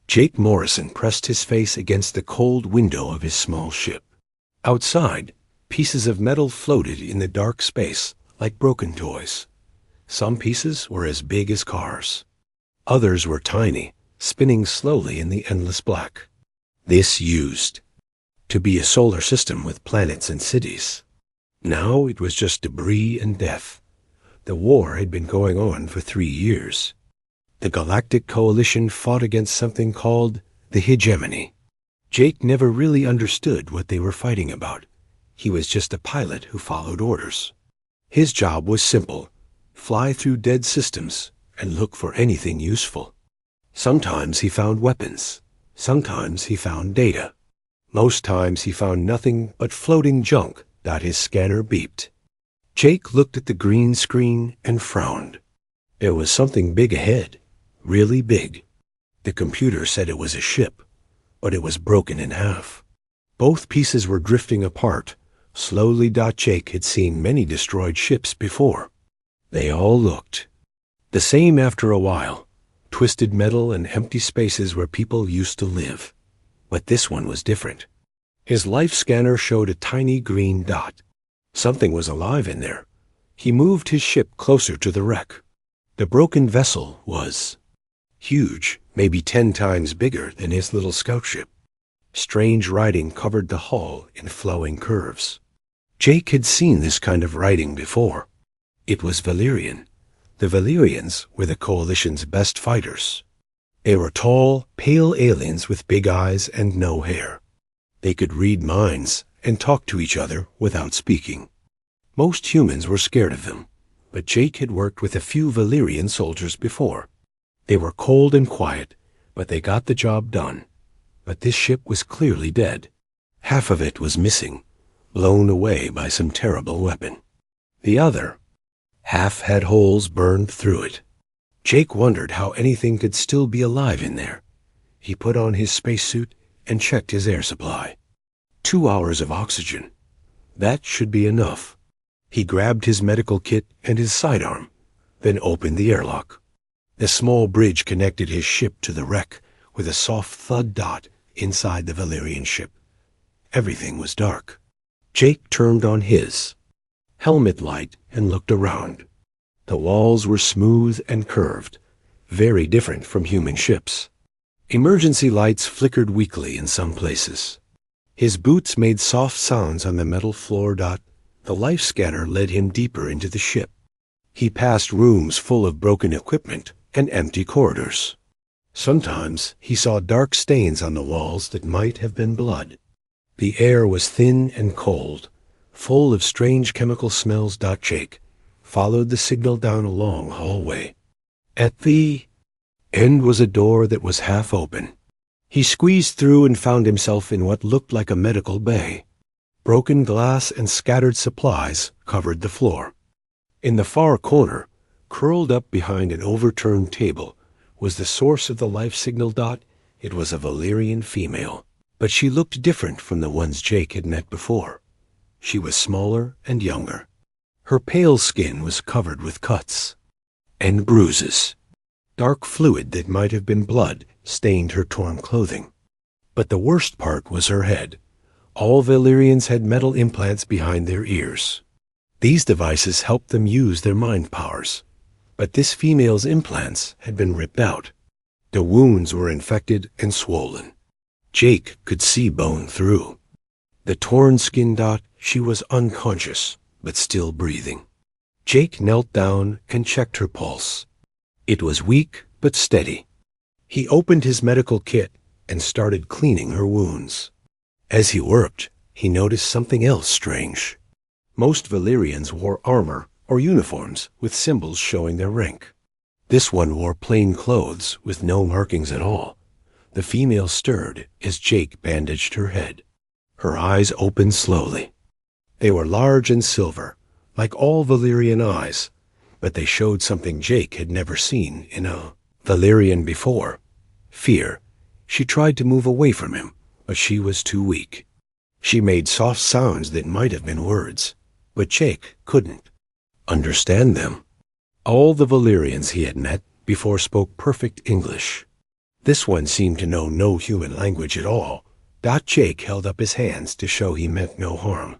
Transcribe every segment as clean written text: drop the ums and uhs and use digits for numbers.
Jake Morrison pressed his face against the cold window of his small ship. Outside, pieces of metal floated in the dark space like broken toys. Some pieces were as big as cars. Others were tiny, spinning slowly in the endless black. This used to be a solar system with planets and cities. Now it was just debris and death. The war had been going on for 3 years. The Galactic Coalition fought against something called the hegemony. Jake never really understood what they were fighting about. He was just a pilot who followed orders. His job was simple: fly through dead systems and look for anything useful. Sometimes he found weapons. Sometimes he found data. Most times he found nothing but floating junk that his scanner beeped. Jake looked at the green screen and frowned. There was something big ahead, really big. The computer said it was a ship, but it was broken in half. Both pieces were drifting apart. Slowly. Jake had seen many destroyed ships before. They all looked the same after a while. Twisted metal and empty spaces where people used to live. But this one was different. His life scanner showed a tiny green dot. Something was alive in there. He moved his ship closer to the wreck. The broken vessel was huge, maybe 10 times bigger than his little scout ship. Strange writing covered the hull in flowing curves. Jake had seen this kind of writing before. It was Valyrian. The Valyrians were the Coalition's best fighters. They were tall, pale aliens with big eyes and no hair. They could read minds and talk to each other without speaking. Most humans were scared of them, but Jake had worked with a few Valyrian soldiers before. They were cold and quiet, but they got the job done. But this ship was clearly dead. Half of it was missing, blown away by some terrible weapon. The other half had holes burned through it. Jake wondered how anything could still be alive in there. He put on his spacesuit and checked his air supply. 2 hours of oxygen. That should be enough. He grabbed his medical kit and his sidearm, then opened the airlock. The small bridge connected his ship to the wreck with a soft thud dot inside the Valyrian ship. Everything was dark. Jake turned on his helmet light and looked around. The walls were smooth and curved, very different from human ships. Emergency lights flickered weakly in some places. His boots made soft sounds on the metal floor. The life scanner led him deeper into the ship. He passed rooms full of broken equipment and empty corridors. Sometimes he saw dark stains on the walls that might have been blood. The air was thin and cold, full of strange chemical smells. Jake followed the signal down a long hallway. At the end was a door that was half open. He squeezed through and found himself in what looked like a medical bay. Broken glass and scattered supplies covered the floor. In the far corner, curled up behind an overturned table, was the source of the life signal. It was a Valyrian female, but she looked different from the ones Jake had met before. She was smaller and younger. Her pale skin was covered with cuts and bruises. Dark fluid that might have been blood stained her torn clothing. But the worst part was her head. All Valyrians had metal implants behind their ears. These devices helped them use their mind powers. But this female's implants had been ripped out. The wounds were infected and swollen. Jake could see bone through. The torn skin. She was unconscious, but still breathing. Jake knelt down and checked her pulse. It was weak but steady. He opened his medical kit and started cleaning her wounds. As he worked, he noticed something else strange. Most Valyrians wore armor or uniforms with symbols showing their rank. This one wore plain clothes with no markings at all. The female stirred as Jake bandaged her head. Her eyes opened slowly. They were large and silver, like all Valyrian eyes, but they showed something Jake had never seen in a Valyrian before: fear. She tried to move away from him, but she was too weak. She made soft sounds that might have been words, but Jake couldn't understand them. All the Valyrians he had met before spoke perfect English. This one seemed to know no human language at all. Jake held up his hands to show he meant no harm.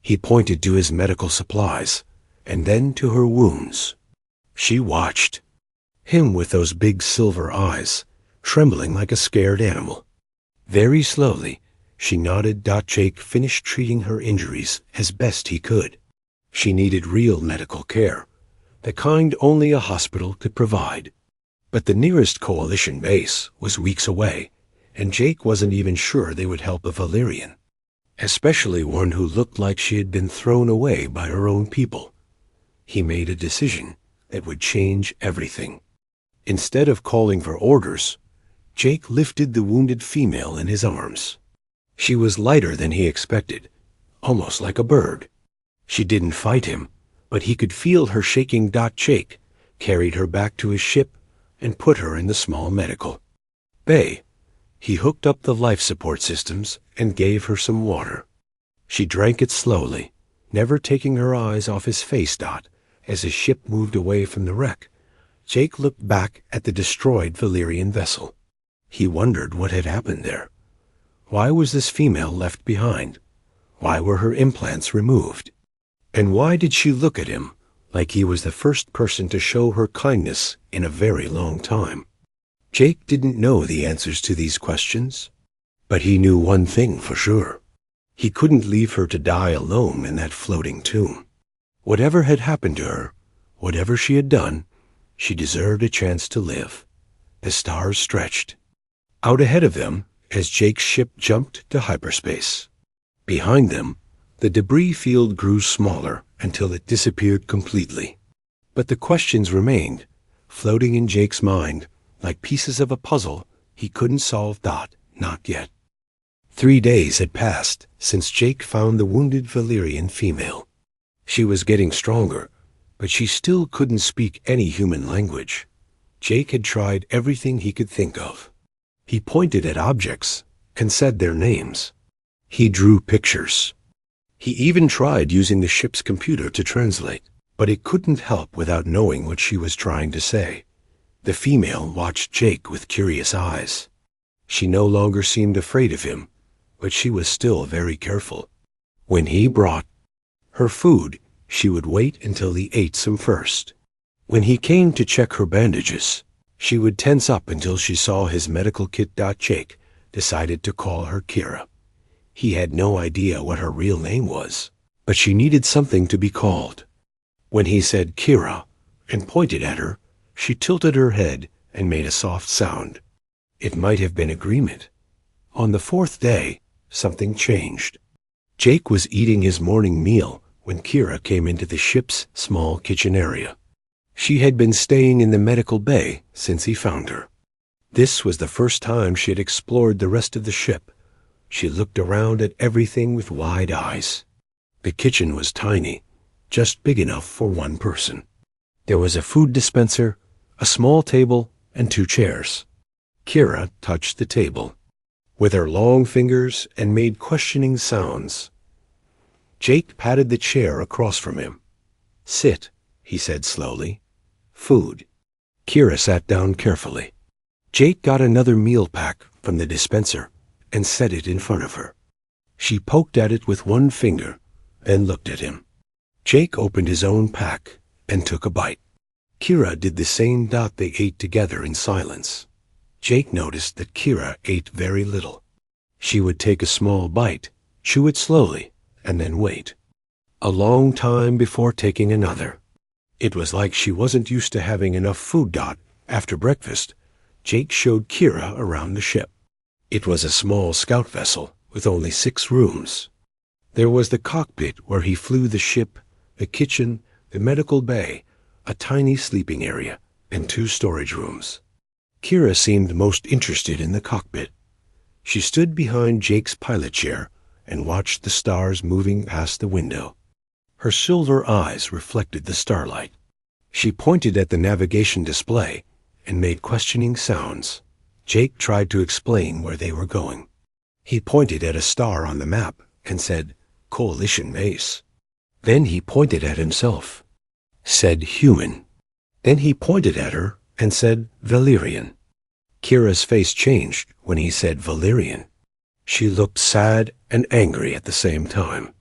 He pointed to his medical supplies, and then to her wounds. She watched. Him with those big silver eyes, trembling like a scared animal. Very slowly, she nodded. Jake finished treating her injuries as best he could. She needed real medical care, the kind only a hospital could provide. But the nearest coalition base was weeks away, and Jake wasn't even sure they would help a Valerian, especially one who looked like she had been thrown away by her own people. He made a decision that would change everything. Instead of calling for orders, Jake lifted the wounded female in his arms. She was lighter than he expected, almost like a bird. She didn't fight him, but he could feel her shaking. Jake carried her back to his ship and put her in the small medical bay. He hooked up the life support systems and gave her some water. She drank it slowly, never taking her eyes off his face. As his ship moved away from the wreck, Jake looked back at the destroyed Valerian vessel. He wondered what had happened there. Why was this female left behind? Why were her implants removed? And why did she look at him like he was the first person to show her kindness in a very long time? Jake didn't know the answers to these questions, but he knew one thing for sure. He couldn't leave her to die alone in that floating tomb. Whatever had happened to her, whatever she had done, she deserved a chance to live. The stars stretched out ahead of them as Jake's ship jumped to hyperspace. Behind them, the debris field grew smaller until it disappeared completely. But the questions remained, floating in Jake's mind like pieces of a puzzle he couldn't solve. Not yet. 3 days had passed since Jake found the wounded Valerian female. She was getting stronger, but she still couldn't speak any human language. Jake had tried everything he could think of. He pointed at objects and said their names. He drew pictures. He even tried using the ship's computer to translate, but it couldn't help without knowing what she was trying to say. The female watched Jake with curious eyes. She no longer seemed afraid of him, but she was still very careful. When he brought her food, she would wait until he ate some first. When he came to check her bandages, she would tense up until she saw his medical kit. Jake decided to call her Kira. He had no idea what her real name was, but she needed something to be called. When he said Kira and pointed at her, she tilted her head and made a soft sound. It might have been agreement. On the 4th day, something changed. Jake was eating his morning meal when Kira came into the ship's small kitchen area. She had been staying in the medical bay since he found her. This was the first time she had explored the rest of the ship. She looked around at everything with wide eyes. The kitchen was tiny, just big enough for one person. There was a food dispenser, a small table, and 2 chairs. Kira touched the table with her long fingers and made questioning sounds. Jake patted the chair across from him. "Sit," he said slowly. "Food." Kira sat down carefully. Jake got another meal pack from the dispenser and set it in front of her. She poked at it with one finger and looked at him. Jake opened his own pack and took a bite. Kira did the same. They ate together in silence. Jake noticed that Kira ate very little. She would take a small bite, chew it slowly, and then wait a long time before taking another. It was like she wasn't used to having enough food. After breakfast, Jake showed Kira around the ship. It was a small scout vessel with only 6 rooms. There was the cockpit where he flew the ship, the kitchen, the medical bay, a tiny sleeping area, and 2 storage rooms. Kira seemed most interested in the cockpit. She stood behind Jake's pilot chair and watched the stars moving past the window. Her silver eyes reflected the starlight. She pointed at the navigation display and made questioning sounds. Jake tried to explain where they were going. He pointed at a star on the map and said, "Coalition base." Then he pointed at himself, said "human." Then he pointed at her and said "Valerian." Kira's face changed when he said Valerian. She looked sad and angry at the same time.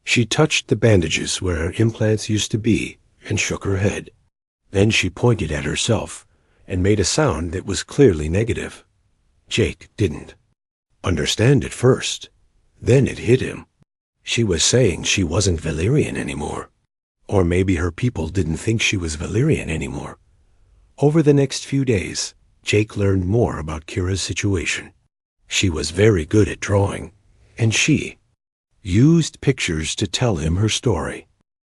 She touched the bandages where her implants used to be and shook her head. Then she pointed at herself and made a sound that was clearly negative. Jake didn't understand at first. Then it hit him. She was saying she wasn't Valerian anymore. Or maybe her people didn't think she was Valerian anymore. Over the next few days, Jake learned more about Kira's situation. She was very good at drawing, and she used pictures to tell him her story.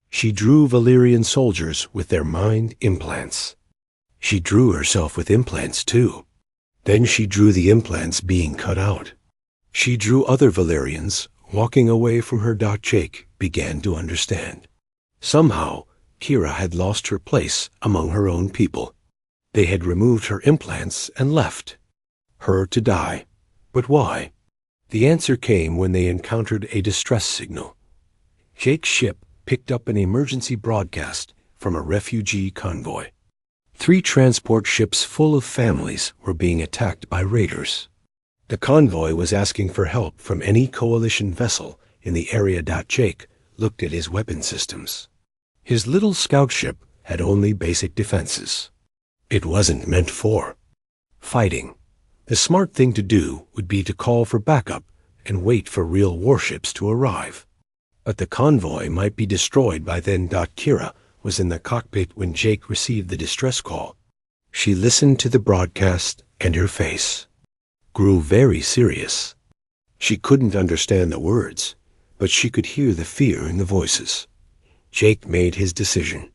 She drew Valerian soldiers with their mind implants. She drew herself with implants too. Then she drew the implants being cut out. She drew other Valerians walking away from her. Jake began to understand. Somehow, Kira had lost her place among her own people. They had removed her implants and left her to die. But why? The answer came when they encountered a distress signal. Jake's ship picked up an emergency broadcast from a refugee convoy. 3 transport ships full of families were being attacked by raiders. The convoy was asking for help from any coalition vessel in the area. Jake looked at his weapon systems. His little scout ship had only basic defenses. It wasn't meant for fighting. The smart thing to do would be to call for backup and wait for real warships to arrive. But the convoy might be destroyed by then. Kira was in the cockpit when Jake received the distress call. She listened to the broadcast and her face grew very serious. She couldn't understand the words, but she could hear the fear in the voices. Jake made his decision.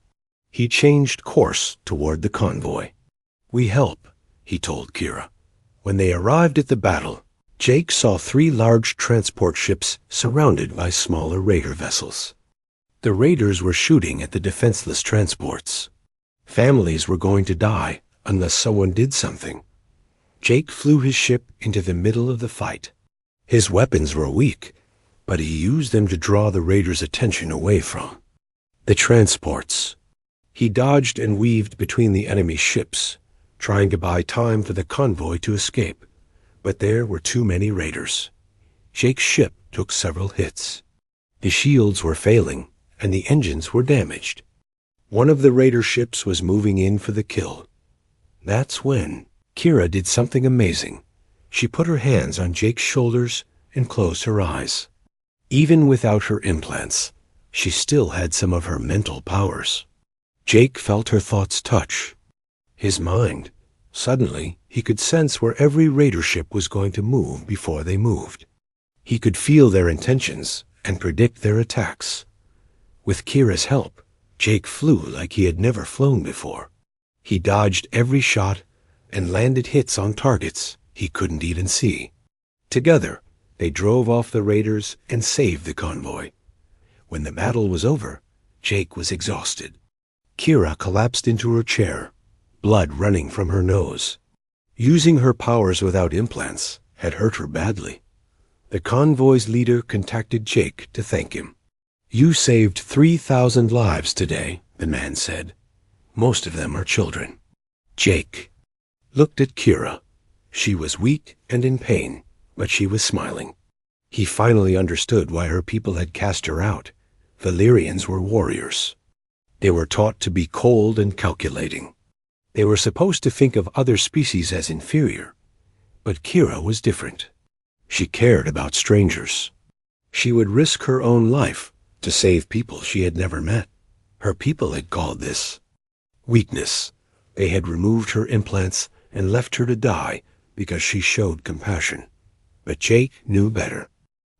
He changed course toward the convoy. "We help," he told Kira. When they arrived at the battle, Jake saw 3 large transport ships surrounded by smaller raider vessels. The raiders were shooting at the defenseless transports. Families were going to die unless someone did something. Jake flew his ship into the middle of the fight. His weapons were weak, but he used them to draw the raiders' attention away from the transports. He dodged and weaved between the enemy ships, trying to buy time for the convoy to escape, but there were too many raiders. Jake's ship took several hits. The shields were failing, and the engines were damaged. One of the raider ships was moving in for the kill. That's when Kira did something amazing. She put her hands on Jake's shoulders and closed her eyes. Even without her implants, she still had some of her mental powers. Jake felt her thoughts touch his mind. Suddenly, he could sense where every raider ship was going to move before they moved. He could feel their intentions and predict their attacks. With Kira's help, Jake flew like he had never flown before. He dodged every shot and landed hits on targets he couldn't even see. Together, they drove off the raiders and saved the convoy. When the battle was over, Jake was exhausted. Kira collapsed into her chair, blood running from her nose. Using her powers without implants had hurt her badly. The convoy's leader contacted Jake to thank him. "You saved 3,000 lives today," the man said. "Most of them are children." Jake looked at Kira. She was weak and in pain, but she was smiling. He finally understood why her people had cast her out. Valerians were warriors. They were taught to be cold and calculating. They were supposed to think of other species as inferior. But Kira was different. She cared about strangers. She would risk her own life to save people she had never met. Her people had called this weakness. They had removed her implants and left her to die because she showed compassion. But Jake knew better.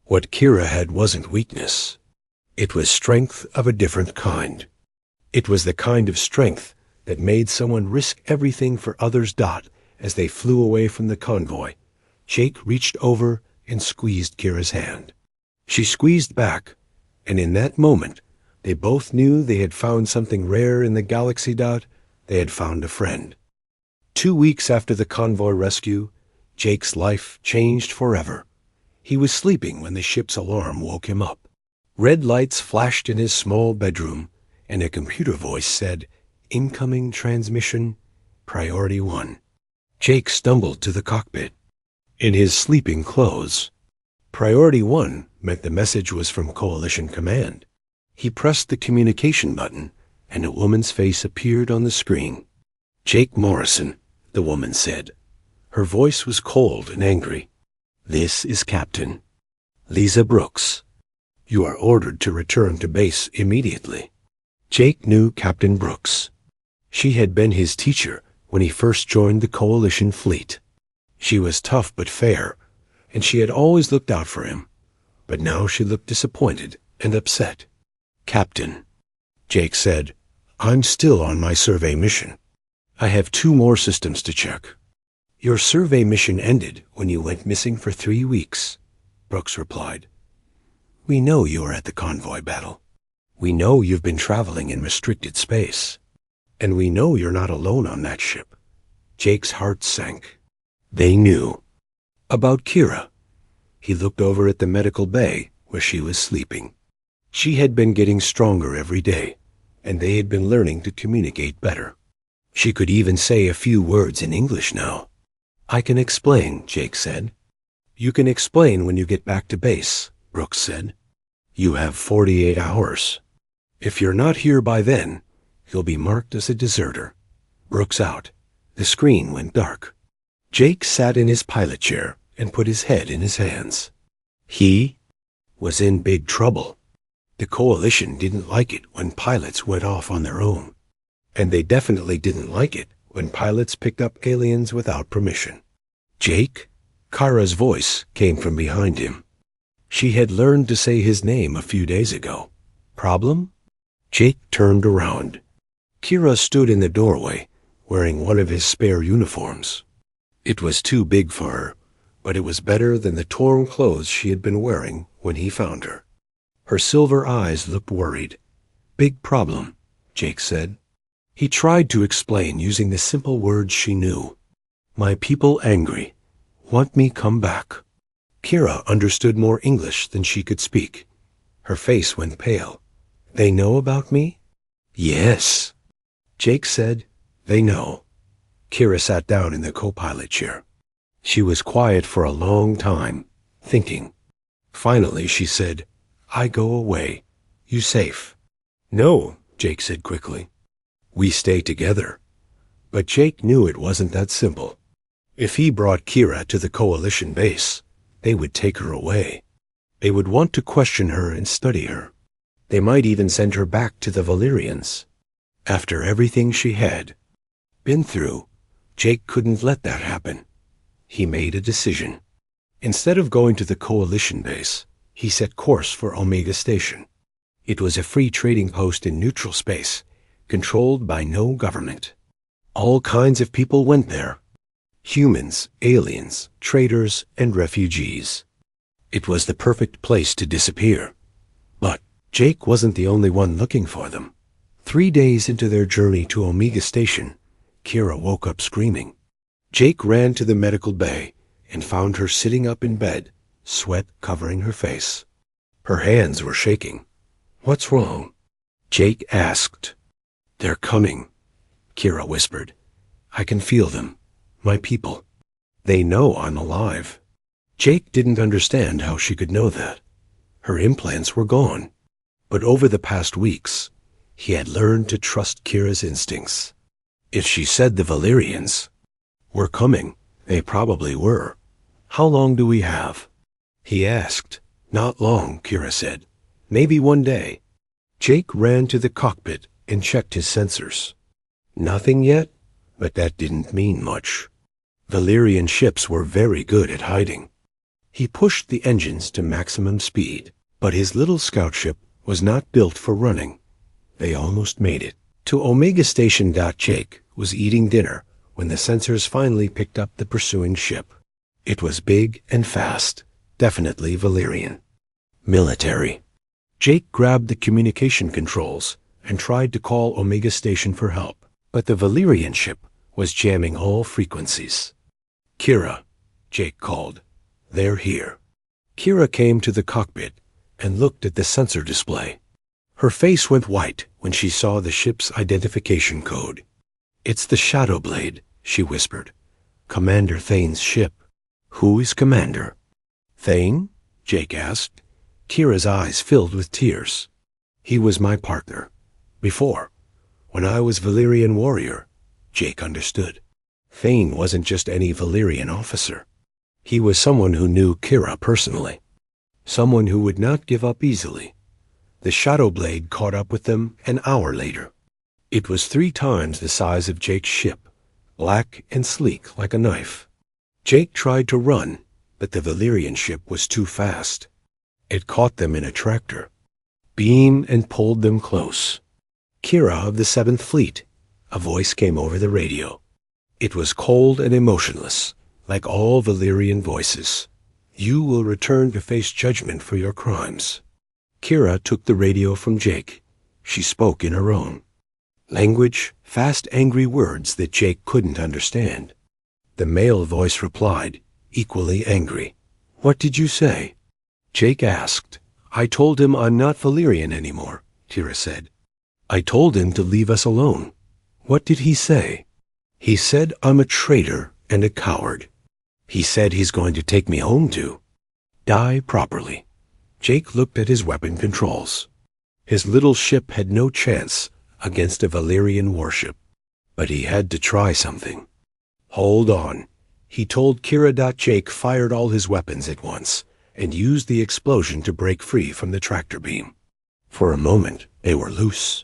What Kira had wasn't weakness. It was strength of a different kind. It was the kind of strength that made someone risk everything for others. As they flew away from the convoy, Jake reached over and squeezed Kira's hand. She squeezed back, and in that moment, they both knew they had found something rare in the galaxy. They had found a friend. 2 weeks after the convoy rescue, Jake's life changed forever. He was sleeping when the ship's alarm woke him up. Red lights flashed in his small bedroom, and a computer voice said, "Incoming transmission, priority 1." Jake stumbled to the cockpit. In his sleeping clothes. Priority 1 meant the message was from Coalition Command. He pressed the communication button, and a woman's face appeared on the screen. "Jake Morrison," the woman said. Her voice was cold and angry. "This is Captain Lisa Brooks. You are ordered to return to base immediately." Jake knew Captain Brooks. She had been his teacher when he first joined the Coalition fleet. She was tough but fair, and she had always looked out for him. But now she looked disappointed and upset. "Captain," Jake said, "I'm still on my survey mission. I have 2 more systems to check." "Your survey mission ended when you went missing for 3 weeks," Brooks replied. "We know you were at the convoy battle. We know you've been traveling in restricted space. And we know you're not alone on that ship." Jake's heart sank. They knew. About Kira. He looked over at the medical bay where she was sleeping. She had been getting stronger every day, and they had been learning to communicate better. She could even say a few words in English now. "I can explain," Jake said. "You can explain when you get back to base," Brooks said. "You have 48 hours. If you're not here by then, you'll be marked as a deserter." Brooks out. The screen went dark. Jake sat in his pilot chair and put his head in his hands. He was in big trouble. The Coalition didn't like it when pilots went off on their own. And they definitely didn't like it when pilots picked up aliens without permission. "Jake?" Kara's voice came from behind him. She had learned to say his name a few days ago. "Problem?" Jake turned around. Kira stood in the doorway, wearing one of his spare uniforms. It was too big for her, but it was better than the torn clothes she had been wearing when he found her. Her silver eyes looked worried. "Big problem," Jake said. He tried to explain using the simple words she knew. "My people angry. Want me come back." Kira understood more English than she could speak. Her face went pale. "They know about me?" "Yes." Jake said, "They know." Kira sat down in the co-pilot chair. She was quiet for a long time, thinking. Finally she said, "I go away. You safe?" "No," Jake said quickly. "We stay together." But Jake knew it wasn't that simple. If he brought Kira to the Coalition base, they would take her away. They would want to question her and study her. They might even send her back to the Valyrians. After everything she had been through, Jake couldn't let that happen. He made a decision. Instead of going to the Coalition base, he set course for Omega Station. It was a free trading post in neutral space, controlled by no government. All kinds of people went there. Humans, aliens, traders, and refugees. It was the perfect place to disappear. But Jake wasn't the only one looking for them. 3 days into their journey to Omega Station, Kira woke up screaming. Jake ran to the medical bay and found her sitting up in bed, sweat covering her face. Her hands were shaking. "What's wrong?" Jake asked. "They're coming," Kira whispered. "I can feel them. My people. They know I'm alive." Jake didn't understand how she could know that. Her implants were gone. But over the past weeks, he had learned to trust Kira's instincts. If she said the Valyrians were coming, they probably were. "How long do we have?" he asked. "Not long," Kira said. "Maybe 1 day." Jake ran to the cockpit and checked his sensors. Nothing yet, but that didn't mean much. Valyrian ships were very good at hiding. He pushed the engines to maximum speed, but his little scout ship was not built for running. They almost made it. To Omega Station. Jake was eating dinner when the sensors finally picked up the pursuing ship. It was big and fast, definitely Valyrian. Military. Jake grabbed the communication controls and tried to call Omega Station for help, but the Valyrian ship was jamming all frequencies. "Kira," Jake called. "They're here." Kira came to the cockpit and looked at the sensor display. Her face went white when she saw the ship's identification code. "It's the Shadow Blade," she whispered. Commander Thane's ship. Who is Commander? Thane? Jake asked. Kira's eyes filled with tears. He was my partner. Before, when I was Valyrian warrior, Jake understood. Thane wasn't just any Valyrian officer. He was someone who knew Kira personally. Someone who would not give up easily. The shadow blade caught up with them an hour later. It was 3 times the size of Jake's ship, black and sleek like a knife. Jake tried to run, but the Valyrian ship was too fast. It caught them in a tractor, beamed and pulled them close. Kira of the 7th Fleet, a voice came over the radio. It was cold and emotionless, like all Valyrian voices. You will return to face judgment for your crimes. Kira took the radio from Jake. She spoke in her own language, fast, angry words that Jake couldn't understand. The male voice replied, equally angry. What did you say? Jake asked. I told him I'm not Valyrian anymore, Kira said. I told him to leave us alone. What did he say? He said I'm a traitor and a coward. He said he's going to take me home to die properly. Jake looked at his weapon controls. His little ship had no chance against a Valyrian warship, but he had to try something. Hold on. He told Kira. Jake fired all his weapons at once and used the explosion to break free from the tractor beam. For a moment, they were loose.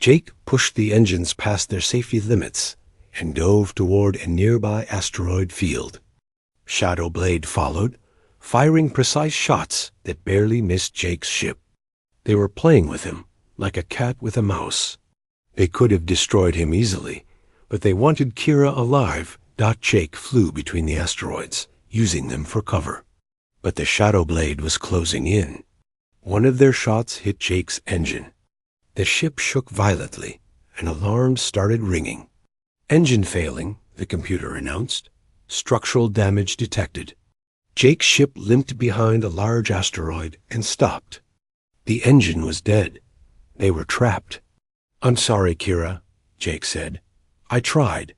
Jake pushed the engines past their safety limits and dove toward a nearby asteroid field. Shadowblade followed, firing precise shots that barely missed Jake's ship. They were playing with him, like a cat with a mouse. They could have destroyed him easily, but they wanted Kira alive. Jake flew between the asteroids, using them for cover. But the Shadowblade was closing in. One of their shots hit Jake's engine. The ship shook violently, and alarms started ringing. Engine failing, the computer announced. Structural damage detected. Jake's ship limped behind a large asteroid and stopped. The engine was dead. They were trapped. I'm sorry, Kira, Jake said. I tried.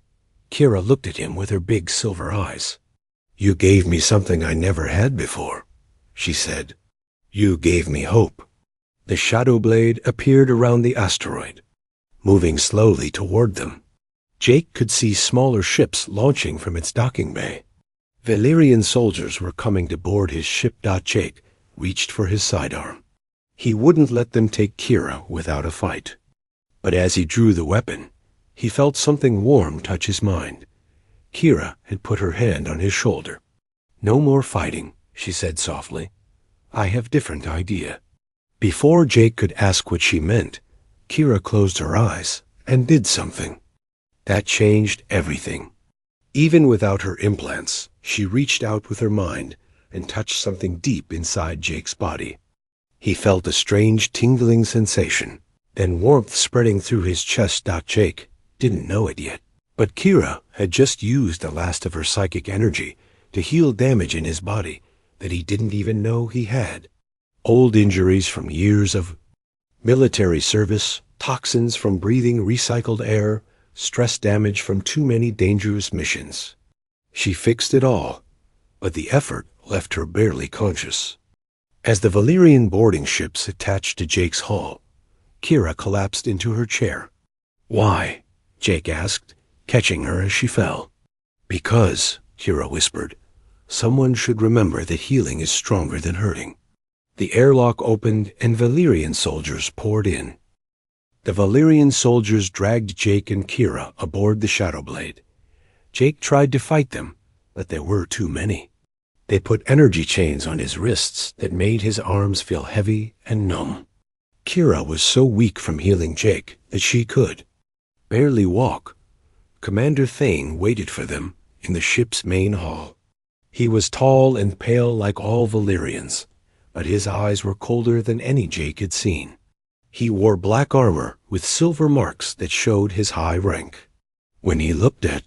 Kira looked at him with her big silver eyes. You gave me something I never had before, she said. You gave me hope. The Shadowblade appeared around the asteroid, moving slowly toward them. Jake could see smaller ships launching from its docking bay. Valyrian soldiers were coming to board his ship. Jake reached for his sidearm. He wouldn't let them take Kira without a fight. But as he drew the weapon, he felt something warm touch his mind. Kira had put her hand on his shoulder. No more fighting, she said softly. I have different idea. Before Jake could ask what she meant, Kira closed her eyes and did something. That changed everything. Even without her implants, she reached out with her mind and touched something deep inside Jake's body. He felt a strange tingling sensation, then warmth spreading through his chest. Jake didn't know it yet, but Kira had just used the last of her psychic energy to heal damage in his body that he didn't even know he had. Old injuries from years of military service, toxins from breathing recycled air, stress damage from too many dangerous missions. She fixed it all, but the effort left her barely conscious. As the Valyrian boarding ships attached to Jake's hull, Kira collapsed into her chair. Why? Jake asked, catching her as she fell. Because, Kira whispered, someone should remember that healing is stronger than hurting. The airlock opened and Valyrian soldiers poured in. The Valyrian soldiers dragged Jake and Kira aboard the Shadowblade. Jake tried to fight them, but there were too many. They put energy chains on his wrists that made his arms feel heavy and numb. Kira was so weak from healing Jake that she could barely walk. Commander Thane waited for them in the ship's main hall. He was tall and pale like all Valyrians, but his eyes were colder than any Jake had seen. He wore black armor with silver marks that showed his high rank. When he looked at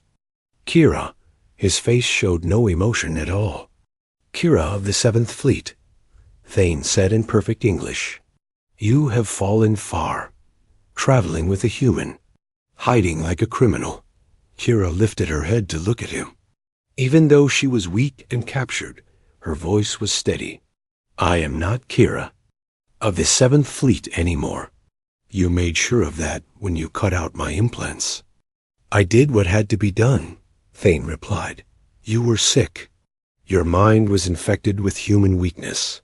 Kira, his face showed no emotion at all. Kira of the 7th Fleet, Thane said in perfect English. You have fallen far, traveling with a human, hiding like a criminal. Kira lifted her head to look at him. Even though she was weak and captured, her voice was steady. I am not Kira of the 7th Fleet anymore. You made sure of that when you cut out my implants. I did what had to be done, Thane replied. You were sick. Your mind was infected with human weakness.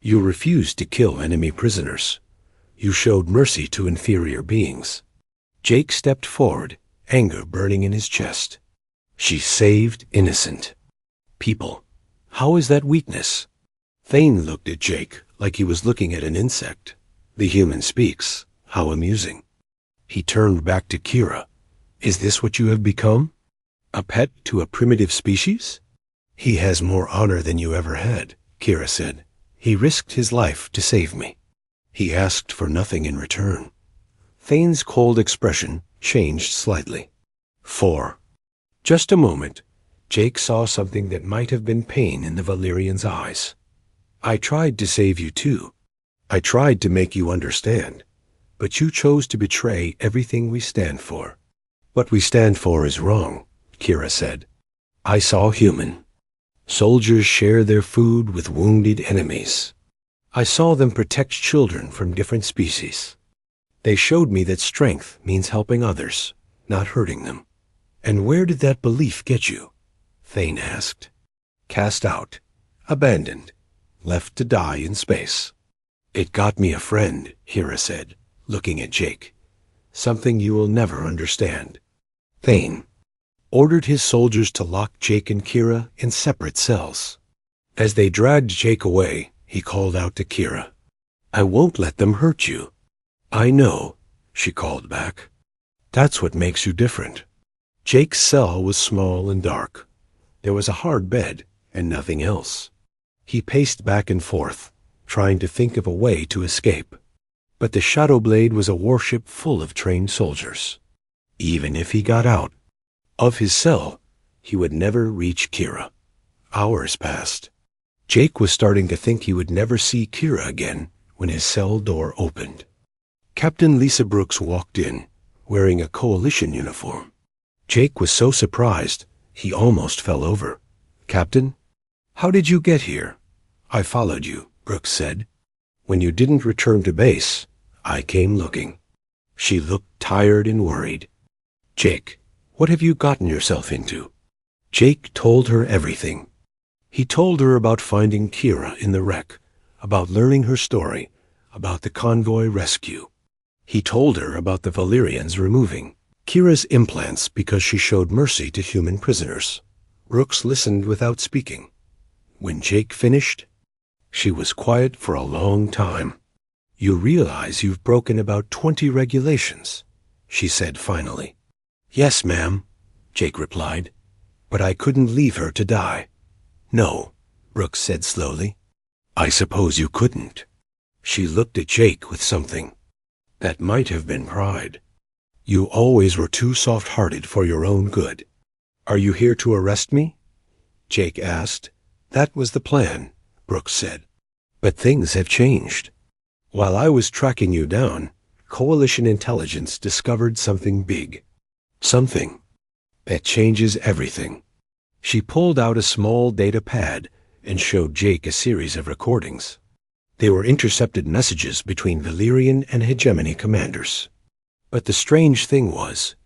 You refused to kill enemy prisoners. You showed mercy to inferior beings. Jake stepped forward, anger burning in his chest. She saved innocent people. How is that weakness? Thane looked at Jake like he was looking at an insect. The human speaks. How amusing. He turned back to Kira. Is this what you have become? A pet to a primitive species? He has more honor than you ever had, Kira said. He risked his life to save me. He asked for nothing in return. Thane's cold expression changed slightly. 4. Just a moment. Jake saw something that might have been pain in the Valyrian's eyes. I tried to save you too. I tried to make you understand. But you chose to betray everything we stand for. What we stand for is wrong, Kira said. I saw human. Soldiers share their food with wounded enemies. I saw them protect children from different species. They showed me that strength means helping others, not hurting them. And where did that belief get you? Thane asked. Cast out, abandoned, left to die in space. It got me a friend, Kira said, looking at Jake. Something you will never understand. Thane ordered his soldiers to lock Jake and Kira in separate cells. As they dragged Jake away, he called out to Kira. I won't let them hurt you. I know, she called back. That's what makes you different. Jake's cell was small and dark. There was a hard bed and nothing else. He paced back and forth, trying to think of a way to escape. But the Shadow Blade was a warship full of trained soldiers. Even if he got out of his cell, he would never reach Kira. Hours passed. Jake was starting to think he would never see Kira again when his cell door opened. Captain Lisa Brooks walked in, wearing a coalition uniform. Jake was so surprised, he almost fell over. Captain, how did you get here? I followed you, Brooks said. When you didn't return to base, I came looking. She looked tired and worried. Jake, what have you gotten yourself into? Jake told her everything. He told her about finding Kira in the wreck, about learning her story, about the convoy rescue. He told her about the Valyrians removing Kira's implants because she showed mercy to human prisoners. Brooks listened without speaking. When Jake finished, she was quiet for a long time. You realize you've broken about 20 regulations, she said finally. Yes, ma'am, Jake replied, but I couldn't leave her to die. No, Brooks said slowly. I suppose you couldn't. She looked at Jake with something. That might have been pride. You always were too soft-hearted for your own good. Are you here to arrest me? Jake asked. That was the plan, Brooks said. But things have changed. While I was tracking you down, Coalition intelligence discovered something big. Something that changes everything. She pulled out a small data pad and showed Jake a series of recordings. They were intercepted messages between Valyrian and Hegemony commanders. But the strange thing was,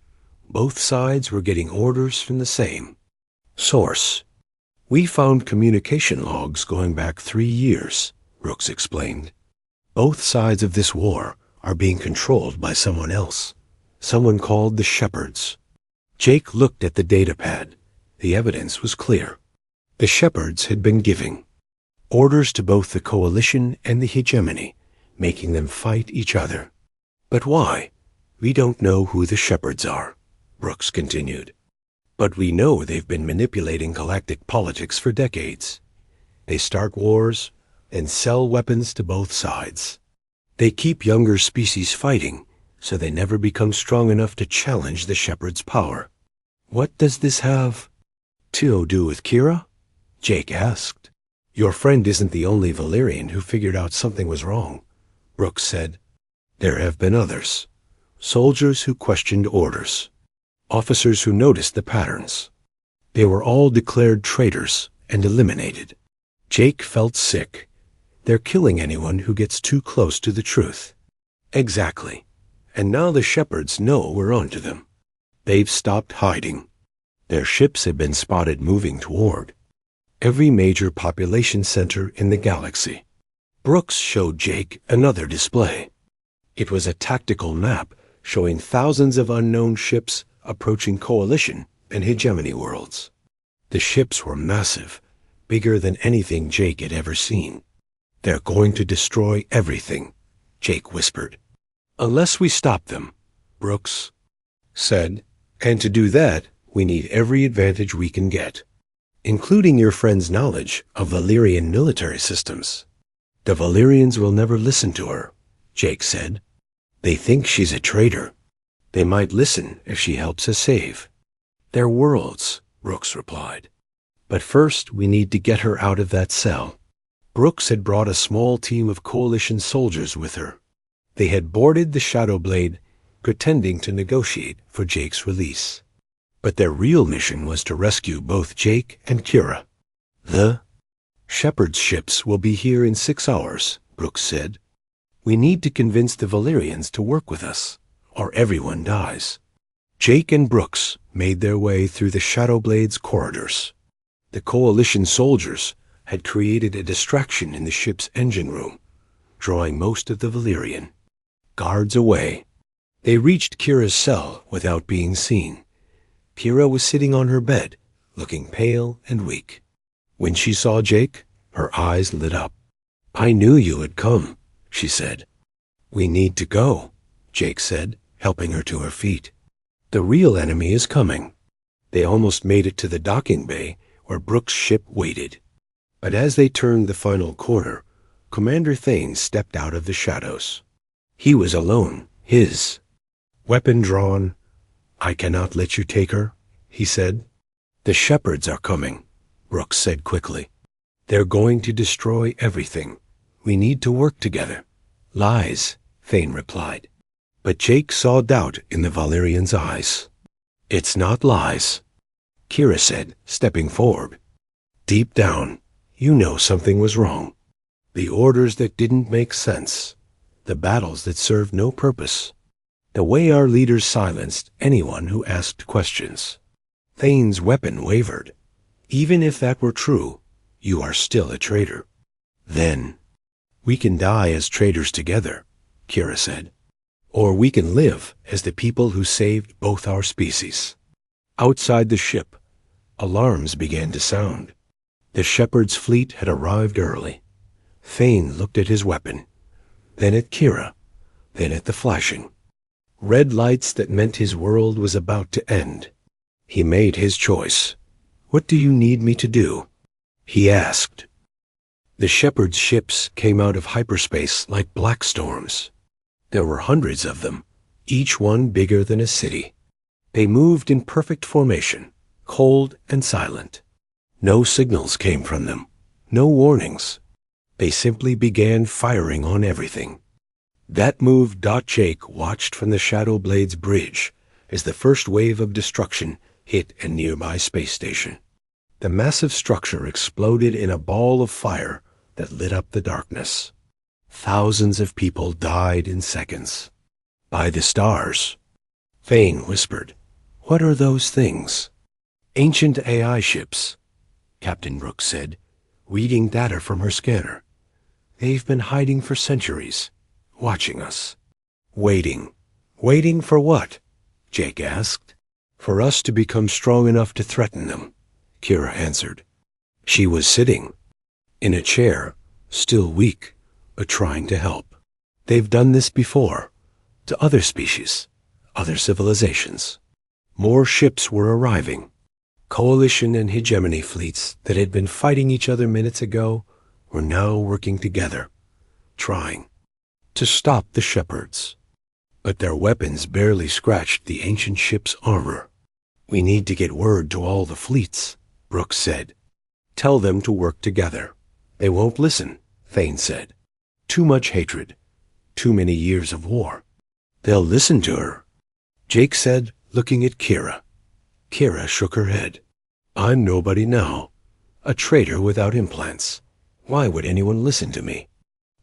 both sides were getting orders from the same source. We found communication logs going back 3 years, Brooks explained. Both sides of this war are being controlled by someone else, someone called the Shepherds. Jake looked at the datapad. The evidence was clear. The Shepherds had been giving orders to both the Coalition and the Hegemony, making them fight each other. But why? We don't know who the Shepherds are, Brooks continued. But we know they've been manipulating galactic politics for decades. They start wars and sell weapons to both sides. They keep younger species fighting, so they never become strong enough to challenge the Shepherds' power. What does this have to do with Kira? Jake asked. Your friend isn't the only Valyrian who figured out something was wrong, Brooks said. There have been others. Soldiers who questioned orders. Officers who noticed the patterns. They were all declared traitors and eliminated. Jake felt sick. They're killing anyone who gets too close to the truth. Exactly. And now the shepherds know we're onto them. They've stopped hiding. Their ships have been spotted moving toward every major population center in the galaxy. Brooks showed Jake another display. It was a tactical map showing thousands of unknown ships approaching Coalition and Hegemony worlds. The ships were massive, bigger than anything Jake had ever seen. They're going to destroy everything, Jake whispered. Unless we stop them, Brooks said, and to do that, we need every advantage we can get, including your friend's knowledge of Valyrian military systems. The Valyrians will never listen to her, Jake said. They think she's a traitor. They might listen if she helps us save their worlds, Brooks replied. But first, we need to get her out of that cell. Brooks had brought a small team of Coalition soldiers with her. They had boarded the Shadowblade, pretending to negotiate for Jake's release. But their real mission was to rescue both Jake and Kira. The Shepherd's ships will be here in 6 hours, Brooks said. We need to convince the Valyrians to work with us, or everyone dies. Jake and Brooks made their way through the Shadowblade's corridors. The Coalition soldiers had created a distraction in the ship's engine room, drawing most of the Valyrian guards away. They reached Kira's cell without being seen. Kira was sitting on her bed, looking pale and weak. When she saw Jake, her eyes lit up. I knew you had come, she said. We need to go, Jake said, helping her to her feet. The real enemy is coming. They almost made it to the docking bay where Brooks' ship waited. But as they turned the final corner, Commander Thane stepped out of the shadows. He was alone, his weapon drawn. I cannot let you take her, he said. The shepherds are coming, Brooks said quickly. They're going to destroy everything. We need to work together. Lies, Thane replied. But Jake saw doubt in the Valyrian's eyes. It's not lies, Kira said, stepping forward. Deep down, you know something was wrong. The orders that didn't make sense. The battles that served no purpose. The way our leaders silenced anyone who asked questions. Thane's weapon wavered. Even if that were true, you are still a traitor. Then, we can die as traitors together, Kira said. Or we can live as the people who saved both our species. Outside the ship, alarms began to sound. The shepherd's fleet had arrived early. Thane looked at his weapon, then at Kira, then at the flashing red lights that meant his world was about to end. He made his choice. What do you need me to do? He asked. The shepherd's ships came out of hyperspace like black storms. There were hundreds of them, each one bigger than a city. They moved in perfect formation, cold and silent. No signals came from them, no warnings. They simply began firing on everything. That move Jake watched from the Shadowblade's bridge as the first wave of destruction hit a nearby space station. The massive structure exploded in a ball of fire that lit up the darkness. Thousands of people died in seconds. By the stars, Thane whispered. What are those things? Ancient AI ships, Captain Brooks said, reading data from her scanner. They've been hiding for centuries, watching us. Waiting. Waiting for what? Jake asked. For us to become strong enough to threaten them, Kira answered. She was sitting in a chair, still weak, but trying to help. They've done this before, to other species, other civilizations. More ships were arriving. Coalition and Hegemony fleets that had been fighting each other minutes ago were now working together, trying to stop the shepherds. But their weapons barely scratched the ancient ship's armor. We need to get word to all the fleets, Brooks said. Tell them to work together. They won't listen, Thane said. Too much hatred. Too many years of war. They'll listen to her, Jake said, looking at Kira. Kira shook her head. I'm nobody now, a traitor without implants. Why would anyone listen to me?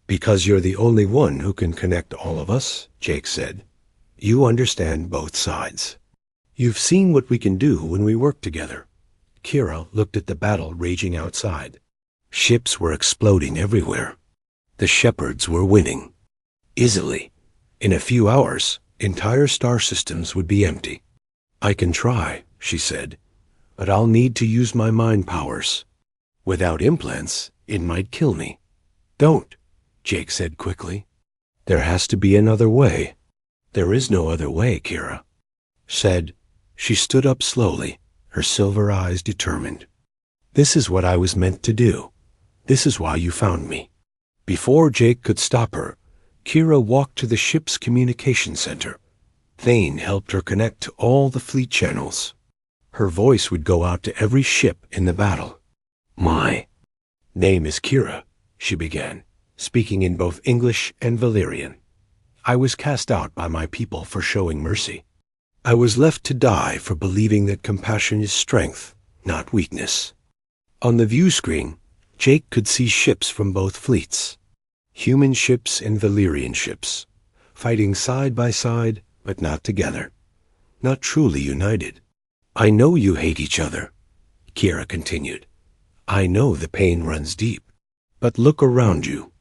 Because you're the only one who can connect all of us, Jake said. You understand both sides. You've seen what we can do when we work together. Kira looked at the battle raging outside. Ships were exploding everywhere. The shepherds were winning. Easily. In a few hours, entire star systems would be empty. I can try, she said, but I'll need to use my mind powers. Without implants, it might kill me. Don't, Jake said quickly. There has to be another way. There is no other way, Kira said. She stood up slowly, her silver eyes determined. This is what I was meant to do. This is why you found me. Before Jake could stop her, Kira walked to the ship's communication center. Thane helped her connect to all the fleet channels. Her voice would go out to every ship in the battle. My name is Kira, she began, speaking in both English and Valyrian. I was cast out by my people for showing mercy. I was left to die for believing that compassion is strength, not weakness. On the view screen, Jake could see ships from both fleets. Human ships and Valyrian ships, fighting side by side, but not together. Not truly united. I know you hate each other, Kira continued. I know the pain runs deep. But look around you.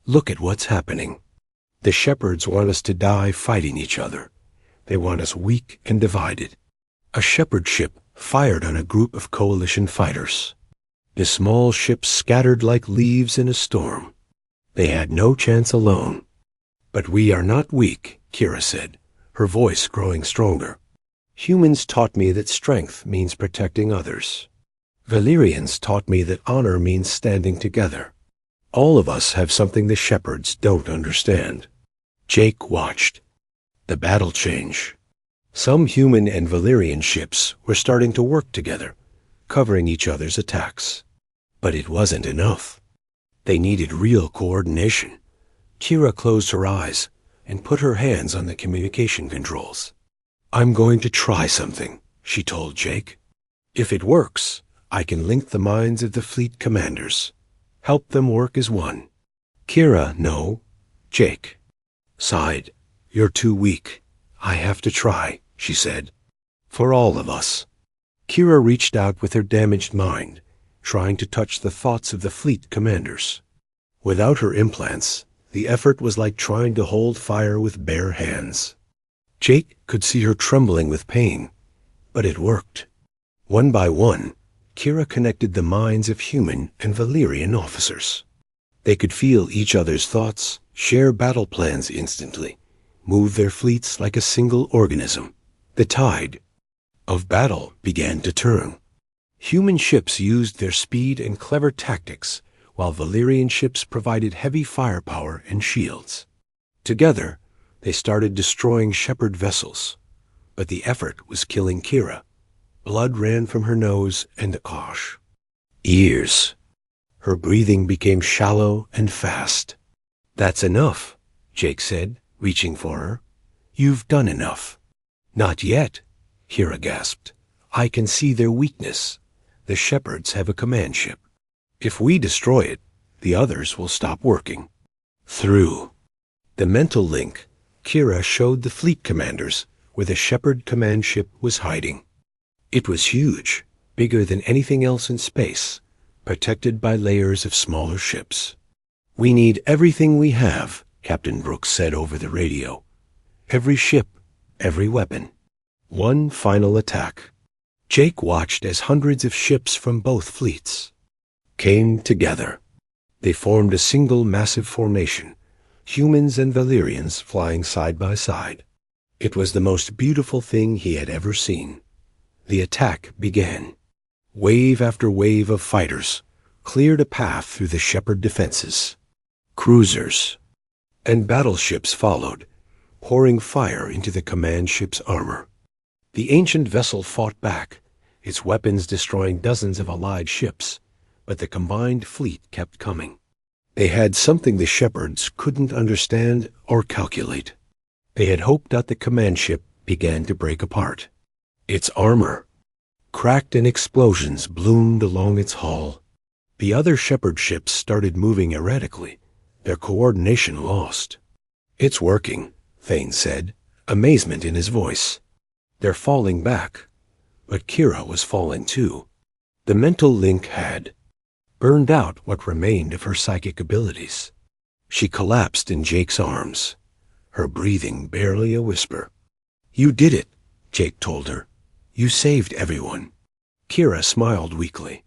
Look at what's happening. The shepherds want us to die fighting each other. They want us weak and divided. A shepherd ship fired on a group of coalition fighters. The small ships scattered like leaves in a storm. They had no chance alone. But we are not weak, Kira said, her voice growing stronger. Humans taught me that strength means protecting others. Valyrians taught me that honor means standing together. All of us have something the shepherds don't understand. Jake watched. The battle change. Some human and Valyrian ships were starting to work together, covering each other's attacks. But it wasn't enough. They needed real coordination. Kira closed her eyes and put her hands on the communication controls. I'm going to try something, she told Jake. If it works, I can link the minds of the fleet commanders. Help them work as one. Kira, no. Jake sighed. You're too weak. I have to try, she said. For all of us. Kira reached out with her damaged mind, trying to touch the thoughts of the fleet commanders. Without her implants, the effort was like trying to hold fire with bare hands. Jake could see her trembling with pain, but it worked. One by one, Kira connected the minds of human and Valyrian officers. They could feel each other's thoughts, share battle plans instantly, move their fleets like a single organism. The tide of battle began to turn. Human ships used their speed and clever tactics, while Valyrian ships provided heavy firepower and shields. Together, they started destroying shepherd vessels. But the effort was killing Kira. Blood ran from her nose and gosh. Ears. Her breathing became shallow and fast. That's enough, Jake said, reaching for her. You've done enough. Not yet, Kira gasped. I can see their weakness. The shepherds have a command ship. If we destroy it, the others will stop working. Through the mental link, Kira showed the fleet commanders where the shepherd command ship was hiding. It was huge, bigger than anything else in space, protected by layers of smaller ships. We need everything we have, Captain Brooks said over the radio. Every ship, every weapon. One final attack. Jake watched as hundreds of ships from both fleets came together. They formed a single massive formation, humans and Valyrians flying side by side. It was the most beautiful thing he had ever seen. The attack began. Wave after wave of fighters cleared a path through the shepherd defenses. Cruisers and battleships followed, pouring fire into the command ship's armor. The ancient vessel fought back, its weapons destroying dozens of allied ships, but the combined fleet kept coming. They had something the shepherds couldn't understand or calculate. They had hoped that the command ship began to break apart. Its armor cracked and explosions bloomed along its hull. The other shepherd ships started moving erratically, their coordination lost. "It's working," Thane said, amazement in his voice. "They're falling back." But Kira was falling too. The mental link had burned out what remained of her psychic abilities. She collapsed in Jake's arms, her breathing barely a whisper. "You did it," Jake told her. "You saved everyone." Kira smiled weakly.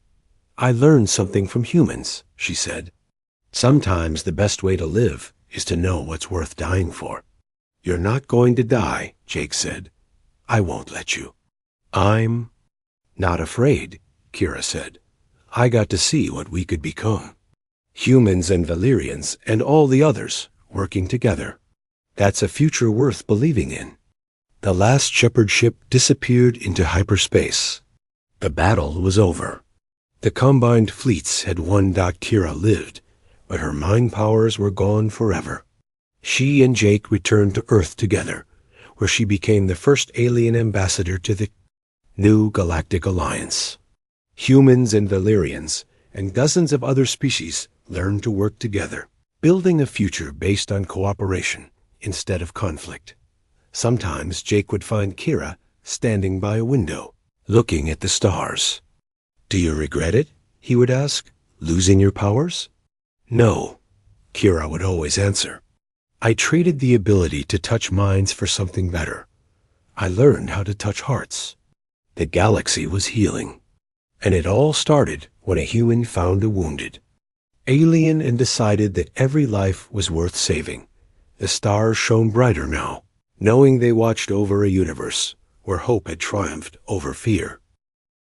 "I learned something from humans," she said. "Sometimes the best way to live is to know what's worth dying for." "You're not going to die," Jake said. "I won't let you." "I'm not afraid," Kira said. "I got to see what we could become. Humans and Valyrians and all the others working together. That's a future worth believing in." The last shepherd ship disappeared into hyperspace. The battle was over. The combined fleets had won. Kira lived, but her mind powers were gone forever. She and Jake returned to Earth together, where she became the first alien ambassador to the new Galactic Alliance. Humans and Valyrians and dozens of other species learned to work together, building a future based on cooperation instead of conflict. Sometimes Jake would find Kira standing by a window, looking at the stars. "Do you regret it?" he would ask. "Losing your powers?" "No," Kira would always answer. "I traded the ability to touch minds for something better. I learned how to touch hearts." The galaxy was healing, and it all started when a human found a wounded alien and decided that every life was worth saving. The stars shone brighter now, knowing they watched over a universe where hope had triumphed over fear.